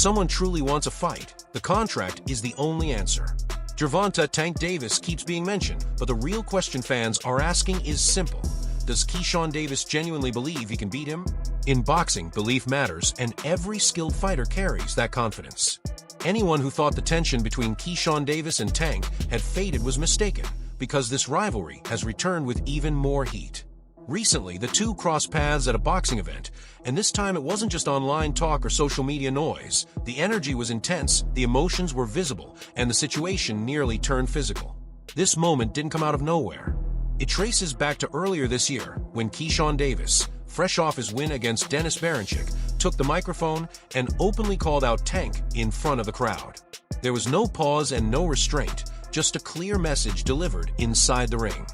someone truly wants a fight, the contract is the only answer. Gervonta Tank Davis keeps being mentioned, but the real question fans are asking is simple. Does Keyshawn Davis genuinely believe he can beat him? In boxing, belief matters, and every skilled fighter carries that confidence. Anyone who thought the tension between Keyshawn Davis and Tank had faded was mistaken, because this rivalry has returned with even more heat. Recently, the two crossed paths at a boxing event, and this time it wasn't just online talk or social media noise. The energy was intense, the emotions were visible, and the situation nearly turned physical. This moment didn't come out of nowhere. It traces back to earlier this year, when Keyshawn Davis, fresh off his win against Dennis Baranchik, took the microphone and openly called out Tank in front of the crowd. There was no pause and no restraint, just a clear message delivered inside the ring.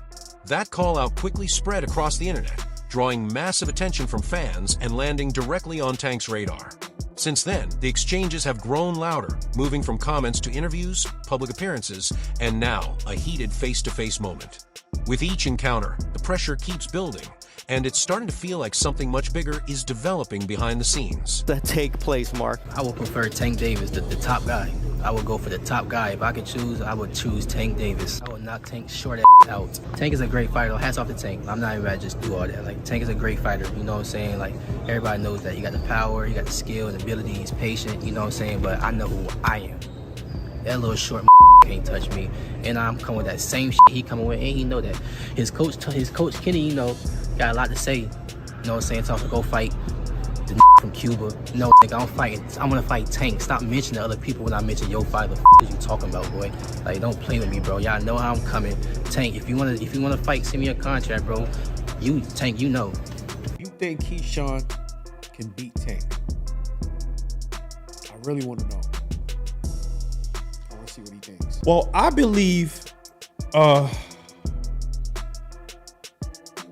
That call-out quickly spread across the internet, drawing massive attention from fans and landing directly on Tank's radar. Since then, the exchanges have grown louder, moving from comments to interviews, public appearances, and now a heated face-to-face moment. With each encounter, the pressure keeps building, and it's starting to feel like something much bigger is developing behind the scenes. That take place, Mark. I would prefer Tank Davis, the top guy. I would go for the top guy. If I could choose, I would choose Tank Davis. I would knock Tank short out. Tank is a great fighter. Hats off to Tank. I'm not even about to just do all that. Like, Tank is a great fighter. You know what I'm saying? Like, everybody knows that. You got the power, you got the skill and ability. He's patient. You know what I'm saying? But I know who I am. That little short can't touch me. And I'm coming with that same shit he coming with. And he know that. His coach Kenny, you know, got a lot to say. You know what I'm saying? Talking go fight the from Cuba. No, nigga, I'm fighting. I'm gonna fight Tank. Stop mentioning other people when I mention your fight. The is you talking about, boy? Like, don't play with me, bro. Y'all know how I'm coming. Tank, if you wanna fight, send me a contract, bro. Tank, you know. You think Keyshawn can beat Tank? I really want to know. I want to see what he thinks. Well, I believe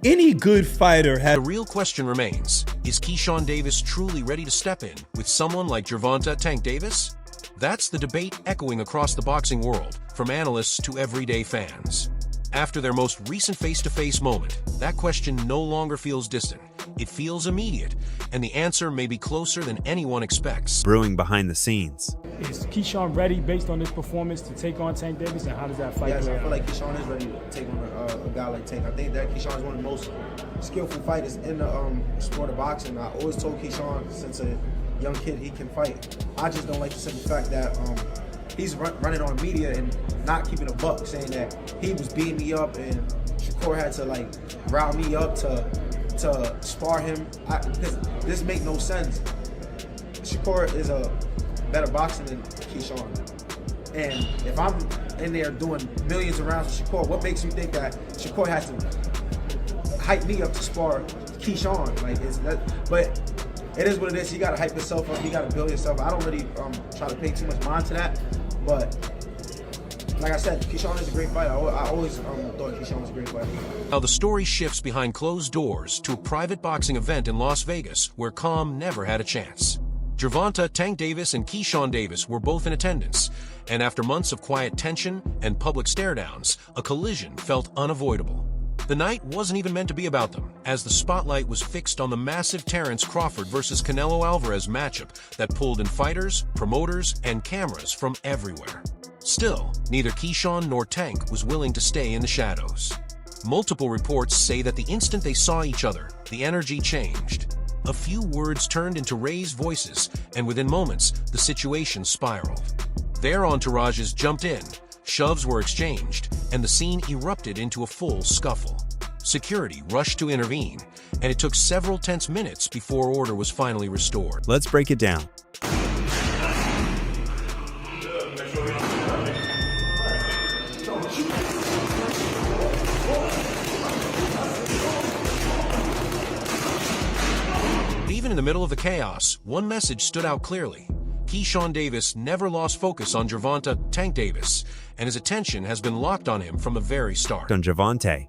any good fighter has... The real question remains, is Keyshawn Davis truly ready to step in with someone like Gervonta Tank Davis? That's the debate echoing across the boxing world, from analysts to everyday fans. After their most recent face-to-face moment, that question no longer feels distant. It feels immediate, and the answer may be closer than anyone expects. Brewing behind the scenes. Is Keyshawn ready based on his performance to take on Tank Davis, and how does that fight play out? I feel like Keyshawn is ready to take on a guy like Tank. I think that Keyshawn is one of the most skillful fighters in the sport of boxing. I always told Keyshawn since a young kid he can fight. I just don't like the simple fact that he's running on media and not keeping a buck, saying that he was beating me up and Shakur had to like rile me up to spar him. This make no sense. Shakur is a better boxer than Keyshawn. And if I'm in there doing millions of rounds with Shakur, what makes you think that Shakur has to hype me up to spar Keyshawn? But it is what it is. You gotta hype yourself up, you gotta build yourself. I don't really try to pay too much mind to that, but like I said, Keyshawn is a great fighter. I always thought Keyshawn was a great fighter. Now the story shifts behind closed doors to a private boxing event in Las Vegas where calm never had a chance. Gervonta Tank Davis and Keyshawn Davis were both in attendance, and after months of quiet tension and public stare-downs, a collision felt unavoidable. The night wasn't even meant to be about them, as the spotlight was fixed on the massive Terrence Crawford versus Canelo Alvarez matchup that pulled in fighters, promoters, and cameras from everywhere. Still, neither Keyshawn nor Tank was willing to stay in the shadows. Multiple reports say that the instant they saw each other, the energy changed. A few words turned into raised voices, and within moments, the situation spiraled. Their entourages jumped in, shoves were exchanged, and the scene erupted into a full scuffle. Security rushed to intervene, and it took several tense minutes before order was finally restored. Let's break it down. Even in the middle of the chaos, one message stood out clearly. Keyshawn Davis never lost focus on Gervonta Tank Davis, and his attention has been locked on him from the very start. On Gervonta.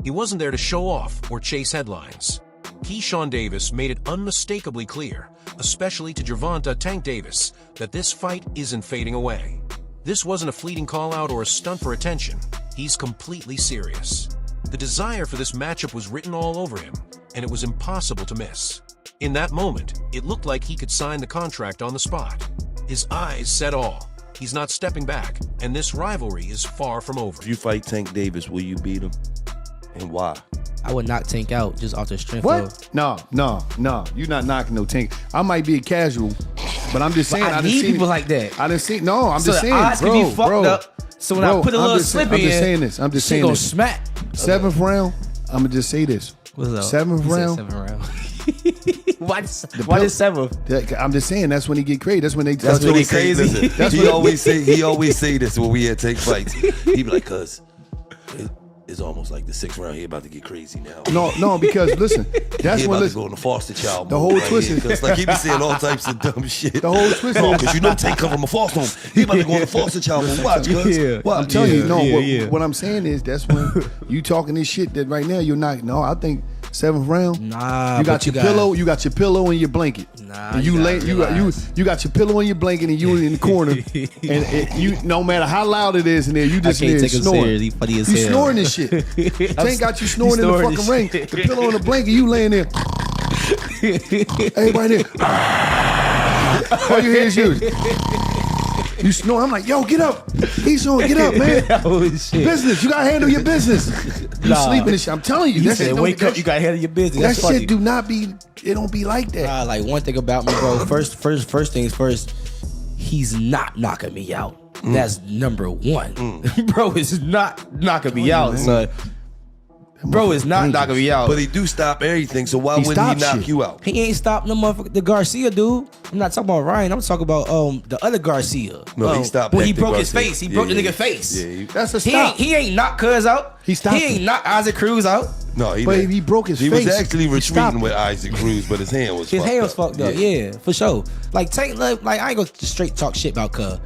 He wasn't there to show off or chase headlines. Keyshawn Davis made it unmistakably clear, especially to Gervonta Tank Davis, that this fight isn't fading away. This wasn't a fleeting call-out or a stunt for attention. He's completely serious. The desire for this matchup was written all over him, and it was impossible to miss. In that moment, it looked like he could sign the contract on the spot. His eyes said all. He's not stepping back, and this rivalry is far from over. If you fight Tank Davis, will you beat him? And why? I would knock Tank out just off the strength What? of... No. You're not knocking no Tank. I might be a casual, but I'm just saying. I need people like that. I didn't see. No, I'm So just the saying. odds bro, can be fucked bro, up. So when I put a I'm little just slip saying, in, I'm just saying this. I'm just shit saying gonna this. smack. 7th round. I'm gonna just say this. What's up? 7th You said round. 7th round. Why the 7th? I'm just saying that's when he get crazy. That's when they. That's when what he he say. crazy. Listen, That's he what- always say. He always say this when we had take fights. He be like, "Cuz it's almost like the 6th round. He about to get crazy now. No, because listen, that's He when about to listen, go in the foster child. The mode whole right twist here, is- 'cause, like he be saying all types of dumb shit. the whole twist. Because you know Tank come from a foster home. He about to go in the foster child mode. Watch, cuz. Yeah. Watch. I'm telling you, no. Yeah. What I'm saying is that's when you talking this shit that right now you're not. No, I think 7th round. Nah, you got but your you gotta- pillow. You got your pillow and your blanket. Nah, and you you gotta lay. realize. You got your pillow and your blanket, and you in the corner. and you, no matter how loud it is in there, you just I can't there take him snoring. serious. He funny as You hell. snoring this shit. Tank got you snoring in the snoring fucking this ring. shit. The pillow and the blanket, you laying there. Everybody there. All you hear is you. You snore. I'm like, yo, get up. He's on, get up, man. Oh shit! Business. You gotta handle your business. You Nah. sleeping and shit. I'm telling you. You That said shit don't- wake up. You gotta handle your business. That That's funny. shit do not be. It don't be like that. Nah, like one thing about me, bro. First things first. He's not knocking me out. That's number one. Bro is not knocking me out, son. Bro is not knocking me out. But he do stop everything. So why He wouldn't he stops knock shit. you out? He ain't stopped no motherfucker. The Garcia dude. I'm not talking about Ryan. I'm talking about the other Garcia. No, he stopped When he Hector broke his Garcia. face. He Yeah, broke the yeah. nigga face. Yeah, That's a He stop. ain't knocked Cuz out. He stopped He ain't him. knocked Isaac Cruz out. No, he But didn't. he broke his He face. was actually He stopped retreating with it. Isaac Cruz, but his hand was His fucked hand was up. fucked up. Yeah, for sure. Like Tank, like I ain't gonna just straight talk shit about Cuz.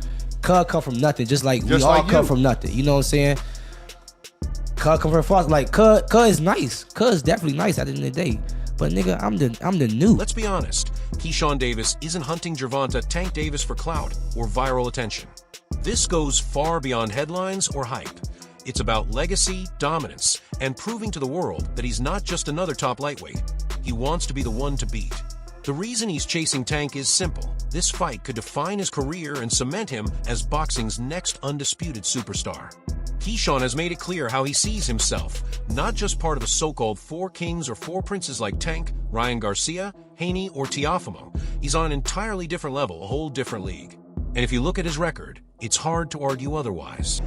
Cuz come from nothing, just like we Just all like come you. from nothing. You know what I'm saying? Cuz come from foster. Like Cuz is nice. Cuz is definitely nice at the end of the day. But nigga, I'm the new. Let's be honest, Keyshawn Davis isn't hunting Gervonta Tank Davis for clout or viral attention. This goes far beyond headlines or hype. It's about legacy, dominance, and proving to the world that he's not just another top lightweight. He wants to be the one to beat. The reason he's chasing Tank is simple. This fight could define his career and cement him as boxing's next undisputed superstar. Keyshawn has made it clear how he sees himself, not just part of the so-called four kings or four princes like Tank, Ryan Garcia, Haney, or Teofimo. He's on an entirely different level, a whole different league. And if you look at his record, it's hard to argue otherwise.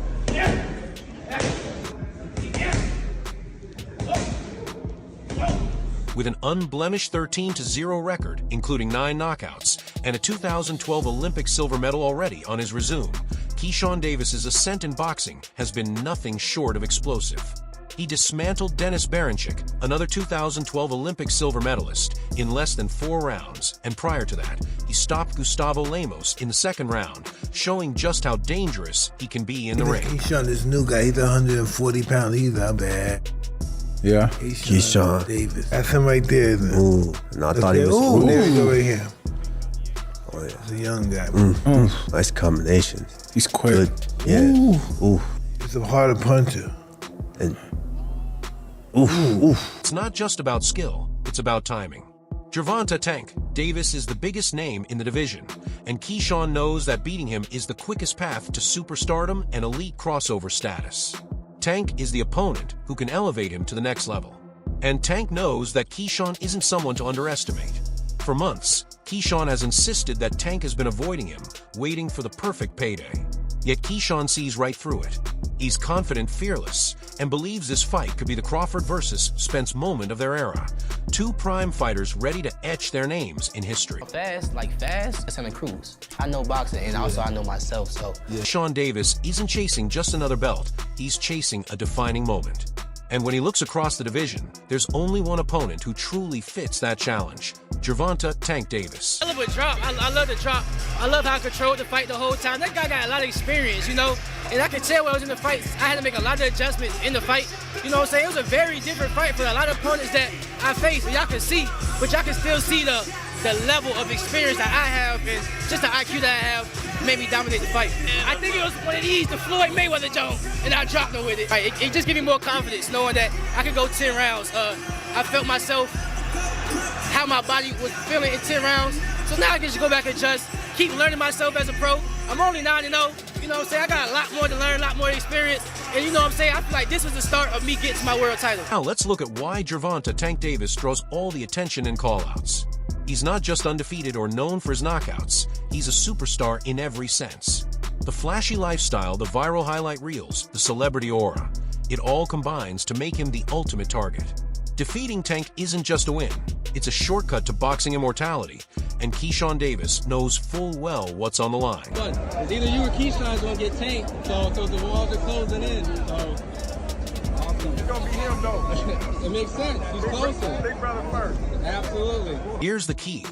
With an unblemished 13-0 record, including 9 knockouts, and a 2012 Olympic silver medal already on his resume, Keyshawn Davis's ascent in boxing has been nothing short of explosive. He dismantled Dennis Baranchik, another 2012 Olympic silver medalist, in less than 4 rounds, and prior to that, he stopped Gustavo Lemos in the 2nd round, showing just how dangerous he can be in the ring. Keyshawn, this new guy, he's 140 pounds. He's not bad. Yeah. Keyshawn Davis. That's him right there, isn't it? Ooh, no, I thought he was. Ooh, there we go right here. Oh, yeah. He's a young guy. Nice combination. He's quick. Good. Yeah. Ooh. He's a harder puncher. And oof. It's not just about skill, it's about timing. Gervonta Tank Davis is the biggest name in the division, and Keyshawn knows that beating him is the quickest path to superstardom and elite crossover status. Tank is the opponent who can elevate him to the next level. And Tank knows that Keyshawn isn't someone to underestimate. For months, Keyshawn has insisted that Tank has been avoiding him, waiting for the perfect payday. Yet Keyshawn sees right through it. He's confident, fearless, and believes this fight could be the Crawford versus Spence moment of their era. 2 prime fighters ready to etch their names in history. Fast, that's on the cruise. I know boxing, and also I know myself, so. Keyshawn Davis isn't chasing just another belt, he's chasing a defining moment. And when he looks across the division, there's only one opponent who truly fits that challenge: Gervonta "Tank" Davis. I love a drop. I love the drop. I love how I controlled the fight the whole time. That guy got a lot of experience, you know. And I could tell when I was in the fight, I had to make a lot of adjustments in the fight. You know what I'm saying? It was a very different fight for a lot of opponents that I faced. And y'all can see, but y'all can still see the level of experience that I have and just the IQ that I have made me dominate the fight. And I think it was one of these, the Floyd Mayweather Jones, and I dropped him with it. It just gave me more confidence knowing that I could go 10 rounds. I felt myself, how my body was feeling in 10 rounds. So now I can just go back and just keep learning myself as a pro. I'm only 9-0, you know what I'm saying? I got a lot more to learn, a lot more experience. And you know what I'm saying? I feel like this was the start of me getting to my world title. Now let's look at why Gervonta "Tank" Davis draws all the attention and call-outs. He's not just undefeated or known for his knockouts, he's a superstar in every sense. The flashy lifestyle, the viral highlight reels, the celebrity aura, it all combines to make him the ultimate target. Defeating Tank isn't just a win, it's a shortcut to boxing immortality, and Keyshawn Davis knows full well what's on the line. It's either you or Keyshawn's gonna get tanked, so the walls are closing in. So awesome. It's gonna be him though. It makes sense. He's closer. Big brother first. Absolutely. Here's the key.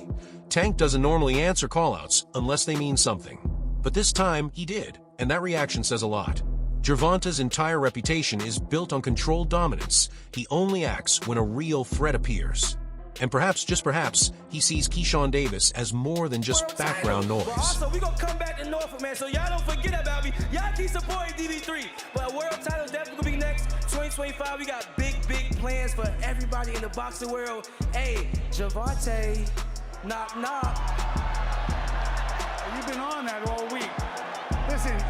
Tank doesn't normally answer callouts unless they mean something. But this time, he did, and that reaction says a lot. Gervonta's entire reputation is built on controlled dominance. He only acts when a real threat appears. And perhaps, just perhaps, he sees Keyshawn Davis as more than just background noise. Also, we gonna come back to Norfolk, man, so y'all don't forget about me. Y'all keep supporting DB3. But world title's definitely gonna be next. 2025, we got big plans for everybody in the boxing world. Hey, Gervonta, knock, knock. You've been on that all week. Listen.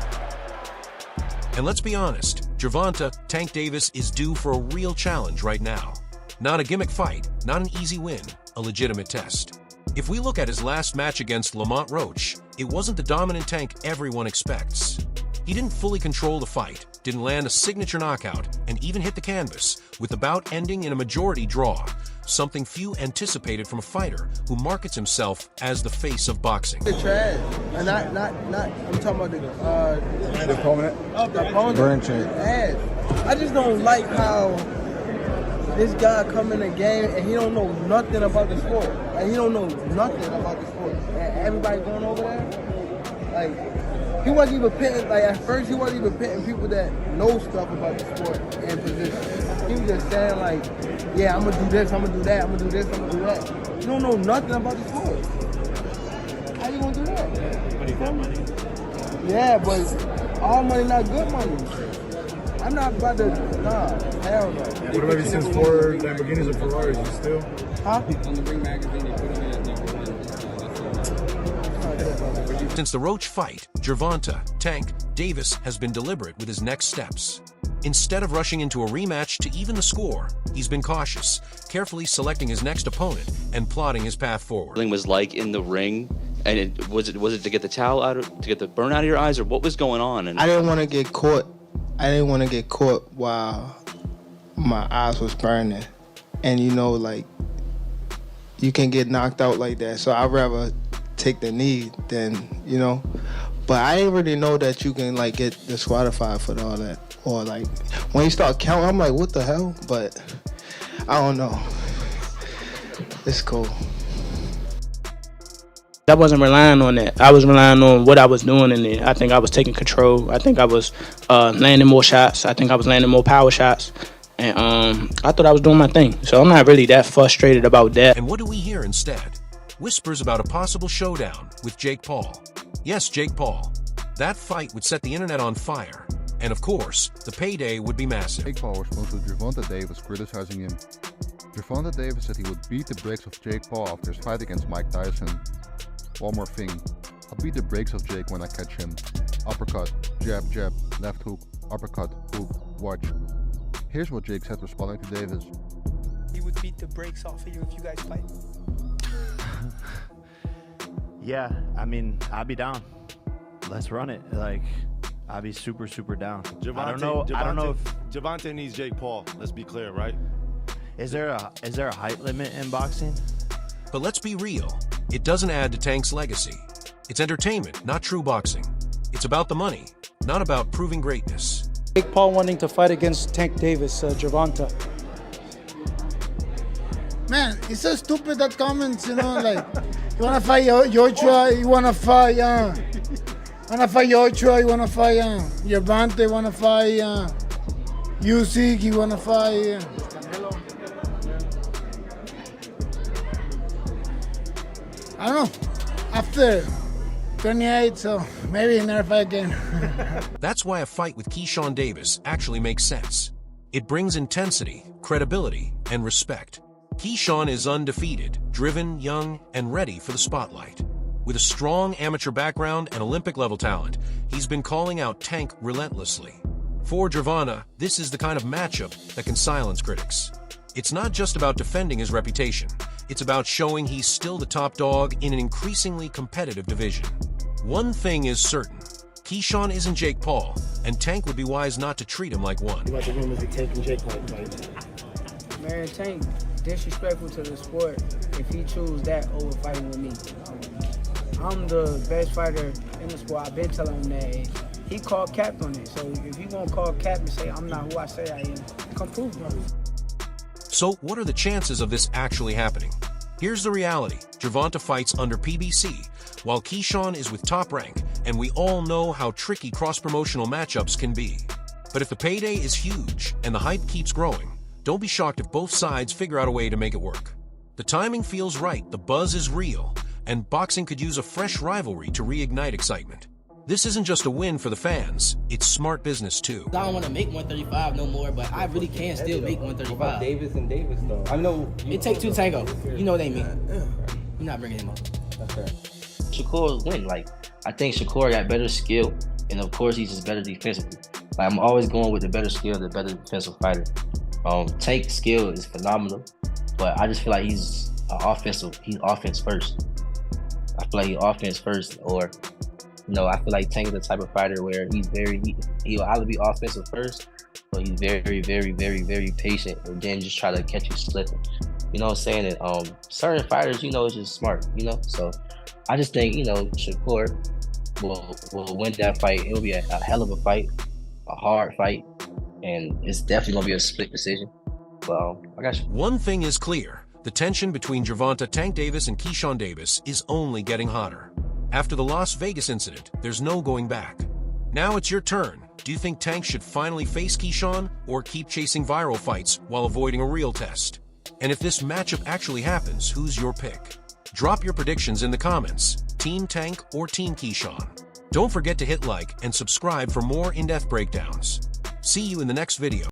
And let's be honest, Gervonta "Tank" Davis is due for a real challenge right now. Not a gimmick fight, not an easy win, a legitimate test. If we look at his last match against Lamont Roach, it wasn't the dominant Tank everyone expects. He didn't fully control the fight, didn't land a signature knockout, and even hit the canvas, with the bout ending in a majority draw, something few anticipated from a fighter who markets himself as the face of boxing. The trash, and not. I'm talking about the opponent. The opponent. Burn check. Trash. I just don't like how this guy come in the game and he don't know nothing about the sport. Like, he don't know nothing about the sport. And everybody going over there, like, he wasn't even pitting, like, at first he wasn't even pitting people that know stuff about the sport and position. He was just saying, like, yeah, I'm gonna do this, I'm gonna do that, I'm gonna do this, I'm gonna do that. You don't know nothing about the sport. How you gonna do that? But he got money. Yeah, but all money not good money. I'm not about to, nah, hell no. What about you since 4 Lamborghinis or Ferraris? You still? Huh? On the Ring magazine, they put him in at number 1. Since the Roach fight, Gervonta "Tank" Davis has been deliberate with his next steps. Instead of rushing into a rematch to even the score, he's been cautious, carefully selecting his next opponent and plotting his path forward. Was like in the ring, and was it to get the towel out, to get the burn out of your eyes, or what was going on? And I didn't want to get caught. I didn't want to get caught while my eyes was burning, and you know, like, you can get knocked out like that. So I'd rather take the knee than, you know. But I didn't really know that you can, like, get disqualified for all that. Or, like, when you start counting, I'm like, what the hell? But I don't know. It's cool. I wasn't relying on that. I was relying on what I was doing in there. I think I was taking control. I think I was landing more shots. I think I was landing more power shots. And I thought I was doing my thing. So I'm not really that frustrated about that. And what do we hear instead? Whispers about a possible showdown with Jake Paul. Yes, Jake Paul. That fight would set the internet on fire. And of course, the payday would be massive. Jake Paul responds to Gervonta Davis criticizing him. Gervonta Davis said he would beat the brakes of Jake Paul after his fight against Mike Tyson. One more thing, I'll beat the brakes of Jake when I catch him. Uppercut, jab, jab, left hook, uppercut, hook, watch. Here's what Jake said responding to Davis. He would beat the brakes off of you if you guys fight. Yeah, I mean, I'd be down. Let's run it. Like, I'd be super down. I don't know if Gervonta needs Jake Paul. Let's be clear, right? Is there a height limit in boxing? But let's be real. It doesn't add to Tank's legacy. It's entertainment, not true boxing. It's about the money, not about proving greatness. Jake Paul wanting to fight against Tank Davis, Gervonta. Man, it's so stupid that comments, you know, like you wanna fight Joshua, you wanna fight Joshua, you wanna fight Gervonta, you wanna fight Usyk, you wanna fight I don't know, after 28, so maybe he never fight again. That's why a fight with Keyshawn Davis actually makes sense. It brings intensity, credibility, and respect. Keyshawn is undefeated, driven, young, and ready for the spotlight. With a strong amateur background and Olympic-level talent, he's been calling out Tank relentlessly. For Gervonta, this is the kind of matchup that can silence critics. It's not just about defending his reputation. It's about showing he's still the top dog in an increasingly competitive division. One thing is certain. Keyshawn isn't Jake Paul, and Tank would be wise not to treat him like one. What about the rumors of Tank and Jake might fight? Man, Tank disrespectful to the sport if he choose that over fighting with me. I'm the best fighter in the sport. I've been telling him that. He called cap on it. So if you gonna call cap and say I'm not who I say I am, come prove it. So what are the chances of this actually happening? Here's the reality. Gervonta fights under PBC, while Keyshawn is with Top Rank, and we all know how tricky cross-promotional matchups can be. But if the payday is huge and the hype keeps growing, don't be shocked if both sides figure out a way to make it work. The timing feels right, the buzz is real, and boxing could use a fresh rivalry to reignite excitement. This isn't just a win for the fans, it's smart business too. I don't want to make 135 no more, but I really can still make 135. What about Davis and Davis, though? I know it takes two tango. You know what they mean. You're not bringing him up. That's fair. Shakur win. Like, I think Shakur got better skill, and of course he's just better defensively. Like, I'm always going with the better skill, the better defensive fighter. Tank's skill is phenomenal, but I just feel like he's offense first. I feel like he's offense first, or I feel like Tank is the type of fighter where he'll either be offensive first, or he's very, very, very, very patient, and then just try to catch you slipping. You know what I'm saying? And certain fighters, it's just smart. So I just think Shakur will win that fight. It'll be a hell of a fight, a hard fight, and it's definitely gonna be a split decision. But I got you. One thing is clear: the tension between Gervonta, Tank Davis, and Keyshawn Davis is only getting hotter. After the Las Vegas incident, there's no going back. Now it's your turn. Do you think Tank should finally face Keyshawn, or keep chasing viral fights while avoiding a real test? And if this matchup actually happens, who's your pick? Drop your predictions in the comments. Team Tank or Team Keyshawn? Don't forget to hit like and subscribe for more in-depth breakdowns. See you in the next video.